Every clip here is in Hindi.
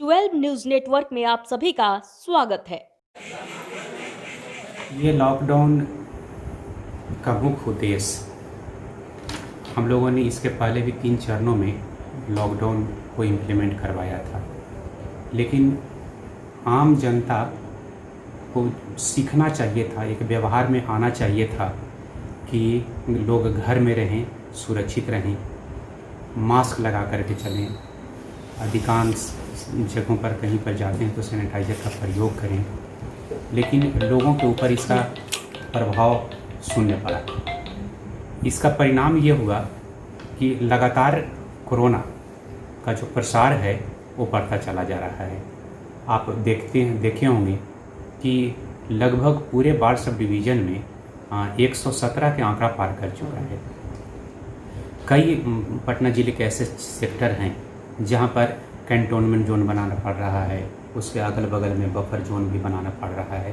12 न्यूज नेटवर्क में आप सभी का स्वागत है। ये लॉकडाउन का मुख्य उद्देश्य हम लोगों ने इसके पहले भी 3 चरणों में लॉकडाउन को इम्प्लीमेंट करवाया था, लेकिन आम जनता को सीखना चाहिए था, एक व्यवहार में आना चाहिए था कि लोग घर में रहें, सुरक्षित रहें, मास्क लगा करके चलें, अधिकांश जगहों पर कहीं पर जाते हैं तो सैनिटाइज़र का प्रयोग करें। लेकिन लोगों के ऊपर इसका प्रभाव शून्य पड़ा। इसका परिणाम ये हुआ कि लगातार कोरोना का जो प्रसार है वो बढ़ता चला जा रहा है। आप देखे होंगे कि लगभग पूरे वार्ड सब डिवीज़न में 117 के आंकड़ा पार कर चुका है। कई पटना ज़िले के ऐसे सेक्टर हैं जहां पर कैंटोनमेंट जोन बनाना पड़ रहा है, उसके अगल बगल में बफर जोन भी बनाना पड़ रहा है।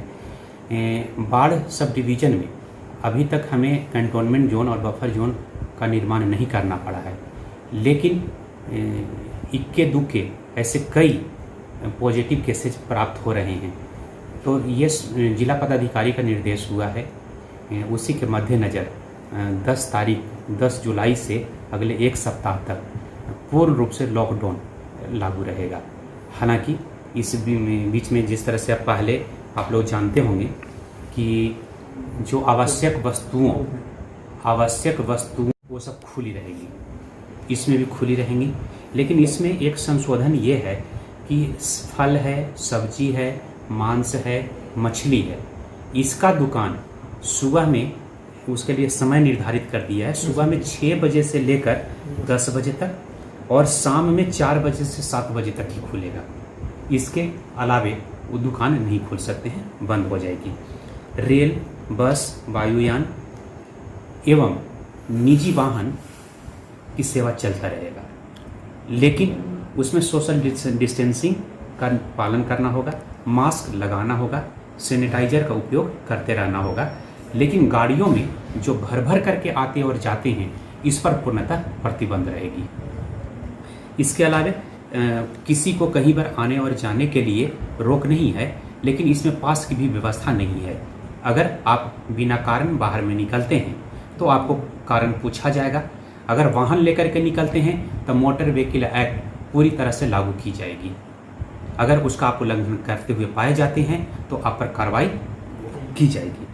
वार्ड सब डिवीज़न में अभी तक हमें कैंटोनमेंट जोन और बफर जोन का निर्माण नहीं करना पड़ा है, लेकिन इक्के दुक्के ऐसे कई पॉजिटिव केसेज प्राप्त हो रहे हैं। तो ये जिला पदाधिकारी का निर्देश हुआ है, उसी के मद्देनज़र 10 जुलाई से अगले 1 सप्ताह तक पूर्ण रूप से लॉकडाउन लागू रहेगा। हालांकि इस बीच में जिस तरह से पहले आप लोग जानते होंगे कि जो आवश्यक वस्तुओं वो सब खुली रहेगी, इसमें भी खुली रहेंगी। लेकिन इसमें एक संशोधन ये है कि फल है, सब्जी है, मांस है, मछली है, इसका दुकान सुबह में उसके लिए समय निर्धारित कर दिया है। सुबह में 6 बजे से लेकर 10 बजे तक और शाम में 4 बजे से 7 बजे तक ही खुलेगा। इसके अलावे वो दुकान नहीं खुल सकते हैं, बंद हो जाएगी। रेल, बस, वायुयान एवं निजी वाहन की सेवा चलता रहेगा, लेकिन उसमें सोशल डिस्टेंसिंग का पालन करना होगा, मास्क लगाना होगा, सैनिटाइजर का उपयोग करते रहना होगा। लेकिन गाड़ियों में जो भर भर करके आते और जाते हैं, इस पर पूर्णतः प्रतिबंध रहेगी। इसके अलावा किसी को कहीं पर आने और जाने के लिए रोक नहीं है, लेकिन इसमें पास की भी व्यवस्था नहीं है। अगर आप बिना कारण बाहर में निकलते हैं तो आपको कारण पूछा जाएगा। अगर वाहन लेकर के निकलते हैं तो मोटर व्हीकल एक्ट पूरी तरह से लागू की जाएगी। अगर उसका आप उल्लंघन करते हुए पाए जाते हैं तो आप पर कार्रवाई की जाएगी।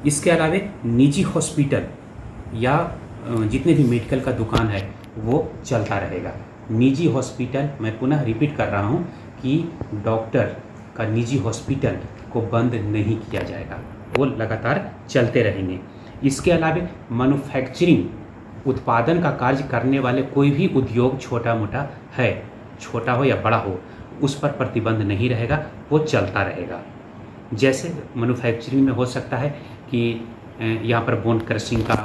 इसके अलावा निजी हॉस्पिटल या जितने भी मेडिकल का दुकान है वो चलता रहेगा। निजी हॉस्पिटल, मैं पुनः रिपीट कर रहा हूँ कि डॉक्टर का निजी हॉस्पिटल को बंद नहीं किया जाएगा, वो लगातार चलते रहेंगे। इसके अलावा मैन्युफैक्चरिंग उत्पादन का कार्य करने वाले कोई भी उद्योग छोटा मोटा है, छोटा हो या बड़ा हो, उस पर प्रतिबंध नहीं रहेगा, वो चलता रहेगा। जैसे मैन्युफैक्चरिंग में हो सकता है कि यहाँ पर बोन क्रशिंग का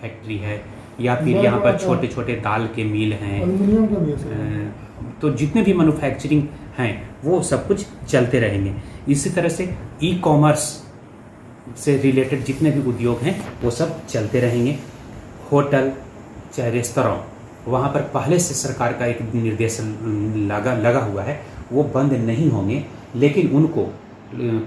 फैक्ट्री है, या फिर यहाँ पर छोटे छोटे दाल के मिल हैं, तो जितने भी मैन्युफैक्चरिंग हैं वो सब कुछ चलते रहेंगे। इसी तरह से ई कॉमर्स से रिलेटेड जितने भी उद्योग हैं वो सब चलते रहेंगे। होटल चाहे रेस्तरां, वहाँ पर पहले से सरकार का एक निर्देश लगा हुआ है, वो बंद नहीं होंगे, लेकिन उनको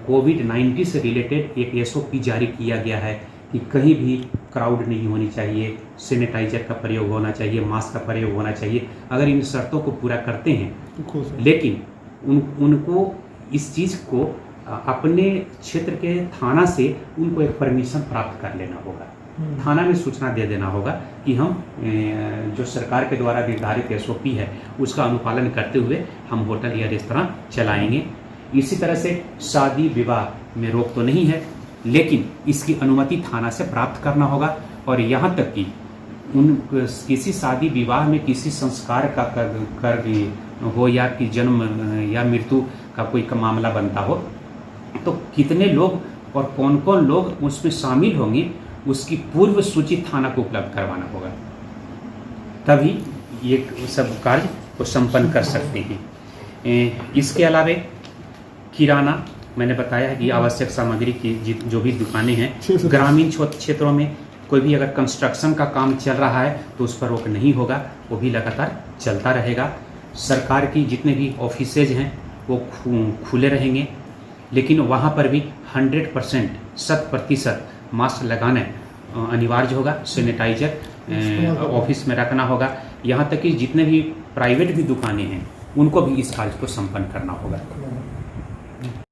कोविड-19 से रिलेटेड एक SOP जारी किया गया है कि कहीं भी क्राउड नहीं होनी चाहिए, सैनिटाइजर का प्रयोग होना चाहिए, मास्क का प्रयोग होना चाहिए। अगर इन शर्तों को पूरा करते हैं, लेकिन उनको इस चीज़ को अपने क्षेत्र के थाना से उनको एक परमिशन प्राप्त कर लेना होगा, थाना में सूचना दे देना होगा कि हम जो सरकार के द्वारा निर्धारित SOP है उसका अनुपालन करते हुए हम होटल या रेस्तरां चलाएंगे। इसी तरह से शादी विवाह में रोक तो नहीं है, लेकिन इसकी अनुमति थाना से प्राप्त करना होगा। और यहाँ तक कि किसी शादी विवाह में किसी संस्कार का कर हो या कि जन्म या मृत्यु का कोई मामला बनता हो, तो कितने लोग और कौन कौन लोग उसमें शामिल होंगे उसकी पूर्व सूची थाना को उपलब्ध करवाना होगा, तभी ये सब कार्य को संपन्न कर सकते हैं। इसके अलावा किराना, मैंने बताया है कि आवश्यक सामग्री की जो भी दुकानें हैं, ग्रामीण क्षेत्रों में कोई भी अगर कंस्ट्रक्शन का काम चल रहा है तो उस पर रोक नहीं होगा, वो भी लगातार चलता रहेगा। सरकार की जितने भी ऑफिसेज हैं वो खुले रहेंगे, लेकिन वहाँ पर भी 100% 100% मास्क लगाना अनिवार्य होगा। सैनिटाइजर ऑफिस में रखना होगा। यहाँ तक कि जितने भी प्राइवेट भी दुकानें हैं उनको भी इस कार्य को संपन्न करना होगा।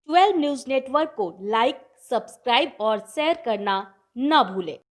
12 न्यूज़ नेटवर्क को लाइक, सब्सक्राइब और शेयर करना न भूलें।